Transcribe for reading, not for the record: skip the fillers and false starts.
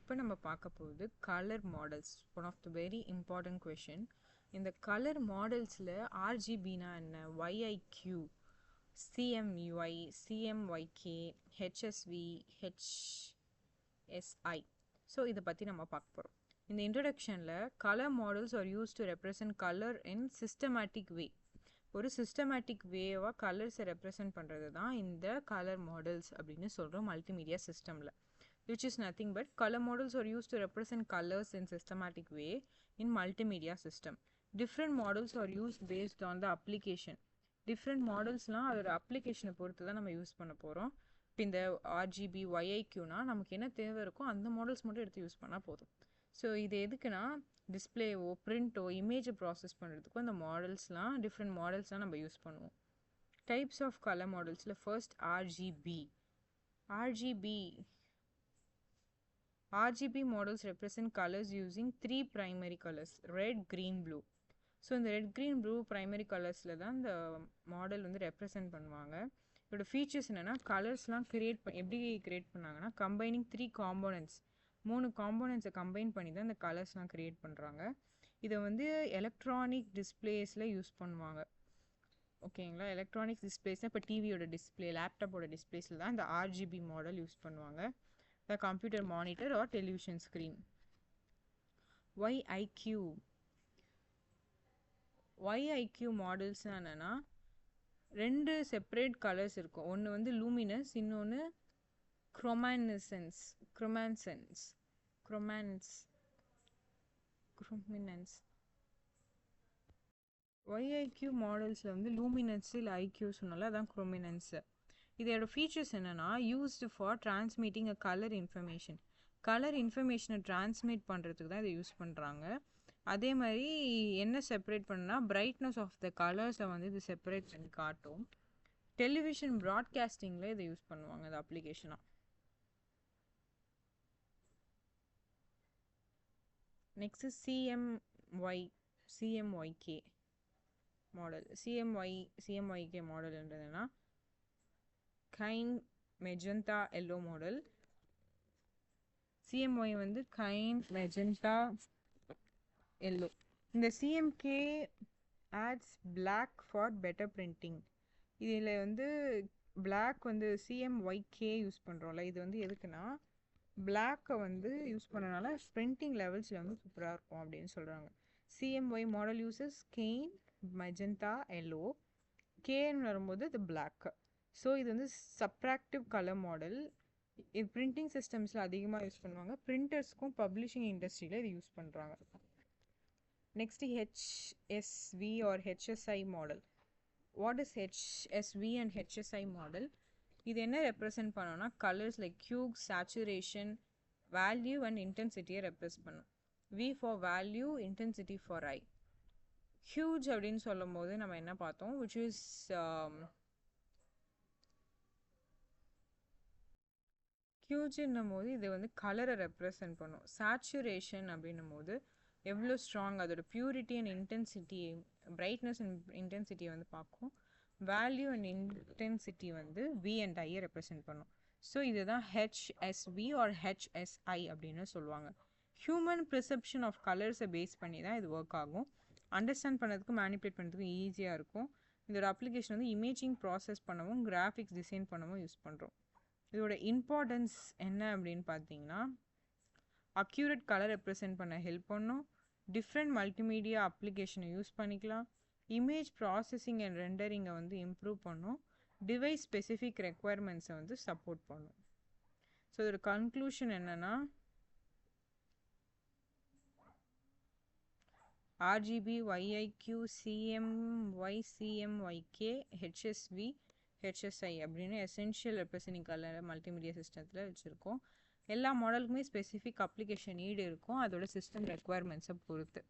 இப்போ நம்ம பார்க்க போகுது colour models. One of the very important question. இந்த கலர் மாடல்ஸில் ஆர்ஜிபினா என்ன, ஒய்ஐக்யூ, சிஎம்யூஐ, சிஎம்ஒய்கே, ஹெச்எஸ்வி, ஹெச்எஸ்ஐ. ஸோ இதை பற்றி நம்ம பார்க்க போகிறோம். இந்த இன்ட்ரடக்ஷனில் colour models are use to represent colour in systematic way. ஒரு சிஸ்டமேட்டிக் வேவாக கலர்ஸை ரெப்ரசன்ட் பண்ணுறது தான் இந்த கலர் மாடல்ஸ் அப்படின்னு சொல்கிறோம் மல்டிமீடியா சிஸ்டமில். which is nothing but color models are used to represent colors in systematic way in multimedia system. Different models are used based on the application. Different modelsலாம் அதோட அப்ளிகேஷனை பொறுத்து தான் நம்ம யூஸ் பண்ண போகிறோம். இப்போ இந்த ஆர்ஜிபி ஒய்ஐக்யூனா நமக்கு என்ன தேவை இருக்கோ அந்த மாடல்ஸ் மட்டும் எடுத்து யூஸ் பண்ணால் போதும். ஸோ இது எதுக்குன்னா டிஸ்பிளேவோ பிரிண்ட்டோ இமேஜை ப்ராசஸ் பண்ணுறதுக்கோ இந்த மாடல்ஸ்லாம் டிஃப்ரெண்ட் மாடல்ஸ்லாம் நம்ம யூஸ் பண்ணுவோம். டைப்ஸ் ஆஃப் கலர் மாடல்ஸில் first RGB models represent colors using three primary colors, red, green, blue. So இந்த red, green, blue primary colorsல தான் இந்த மாடல் வந்து ரெப்ரசன்ட் பண்ணுவாங்க. இதோட ஃபீச்சர்ஸ் என்னென்னா கலர்ஸ்லாம் எப்படி கிரியேட் பண்ணாங்கன்னா கம்பைனிங் 3 காம்போனன்ட்ஸ், 3 காம்போனன்ட்ஸை கம்பைன் பண்ணி தான் இந்த கலர்ஸ்லாம் கிரியேட் பண்ணுறாங்க. இதை வந்து எலக்ட்ரானிக் டிஸ்பிளேஸில் யூஸ் பண்ணுவாங்க. ஓகேங்களா, எலக்ட்ரானிக் டிஸ்பிளேஸ்னால் இப்போ டிவியோட டிஸ்பிளே, லேப்டாப்போட டிஸ்பிளேஸில் தான் இந்த ஆர்ஜிபி மாடல் யூஸ் பண்ணுவாங்க. The computer monitor or television screen. YIQ models என்னன்னா ரெண்டு செப்பரேட் கலர்ஸ் இருக்கும். ஒன்று வந்து லூமினஸ், இன்னொன்று குரோமினன்ஸ். YIQ மாடல்ஸில் வந்து லூமினன்ஸ் இல்லை ஐக்யூ சொன்னால அதான் குரோமினன்ஸ். இதோட ஃபீச்சர்ஸ் என்னென்னா used for transmitting a colour இன்ஃபர்மேஷனை டிரான்ஸ்மிட் பண்ணுறதுக்கு தான் இதை யூஸ் பண்ணுறாங்க. அதே மாதிரி என்ன செப்பரேட் பண்ணா பிரைட்னஸ் ஆஃப் த கலர்ஸை வந்து இது செப்பரேட் பண்ணி காட்டும். டெலிவிஷன் ப்ராட்காஸ்டிங்கில் இதை யூஸ் பண்ணுவாங்க இந்த அப்ளிகேஷனாக. Next CMYK model. சிஎம்ஒய்கே மாடல்ன்றதுன்னா cyan magenta yellow model. CMY வந்து கைன் மெஜந்தா எல்லோ. இந்த CMK adds black for better printing. இதில் வந்து பிளாக் வந்து சிஎம்ஒய்கே யூஸ் பண்ணுறோம்ல, இது வந்து எதுக்குன்னா பிளாக்கை வந்து யூஸ் பண்ணனால பிரிண்டிங் லெவல்ஸில் வந்து சூப்பராக இருக்கும் அப்படின்னு சொல்கிறாங்க. CMY model uses cyan magenta yellow, கேன்னு வரும்போது இது பிளாக். ஸோ இது வந்து சப்ராக்டிவ் கலர் மாடல். இது பிரிண்டிங் சிஸ்டம்ஸில் அதிகமாக யூஸ் பண்ணுவாங்க. பிரிண்டர்ஸ்க்கும் பப்ளிஷிங் இண்டஸ்ட்ரியில் இது யூஸ் பண்ணுறாங்க. Next HSV or HSI model. What is HSV and HSI model? இது என்ன ரெப்ரசன்ட் பண்ணோன்னா colours like hue, saturation, value and இன்டென்சிட்டியை ரெப்ரசன்ட் பண்ணும். V for value, intensity for I. Hue அப்படின்னு சொல்லும் போது நம்ம என்ன பார்த்தோம், விச் இஸ் ஹியூஜ்ன்னும் போது இது வந்து கலரை ரெப்ரசன்ட் பண்ணும். சேச்சுரேஷன் அப்படின்னும் போது எவ்வளோ ஸ்ட்ராங், அதோட purity and intensity, brightness and இன்டென்சிட்டியை வந்து பார்க்கும். வேல்யூ அண்ட் இன்டென்சிட்டி வந்து வி அண்ட் ஐயை ரெப்ரசன்ட் பண்ணும். ஸோ இதுதான் ஹெச்எஸ்வி ஆர் ஹெச்எஸ்ஐ அப்படின்னு சொல்லுவாங்க. ஹியூமன் ப்ரிசெப்ஷன் ஆஃப் கலர்ஸை பேஸ் பண்ணி தான் இது ஒர்க் ஆகும். அண்டர்ஸ்டாண்ட் பண்ணுறதுக்கும் மேனிப்புலேட் பண்ணுறதுக்கும் ஈஸியாக இருக்கும். இதோட அப்ளிகேஷன் வந்து இமேஜிங் ப்ராசஸ் பண்ணவும் கிராஃபிக்ஸ் டிசைன் பண்ணவும் யூஸ் பண்ணுறோம். இதோட இம்பார்ட்டன்ஸ் என்ன அப்படின்னு பார்த்தீங்கன்னா அக்யூரேட் கலர் ரெப்ரசன்ட் பண்ண ஹெல்ப் பண்ணும். டிஃப்ரெண்ட் மல்டிமீடியா அப்ளிகேஷனை யூஸ் பண்ணிக்கலாம். இமேஜ் ப்ராசஸிங் அண்ட் ரெண்டரிங்கை வந்து இம்ப்ரூவ் பண்ணும். டிவைஸ் ஸ்பெசிஃபிக் ரெக்குவயர்மெண்ட்ஸை வந்து சப்போர்ட் பண்ணும். ஸோ இதோட கன்க்ளூஷன் என்னென்னா RGB, YIQ, CMY, CMYK, HSV, HSI அப்படின்னு எசென்ஷியல் ரெப்ரசன்டிங் கலர் மல்டிமீடியா சிஸ்டத்தில் வச்சுருக்கோம். எல்லா மாடலுக்குமே ஸ்பெசிஃபிக் அப்ளிகேஷன் நீடு இருக்கும், அதோட சிஸ்டம் ரெக்குவயர்மெண்ட்ஸை பொறுத்து.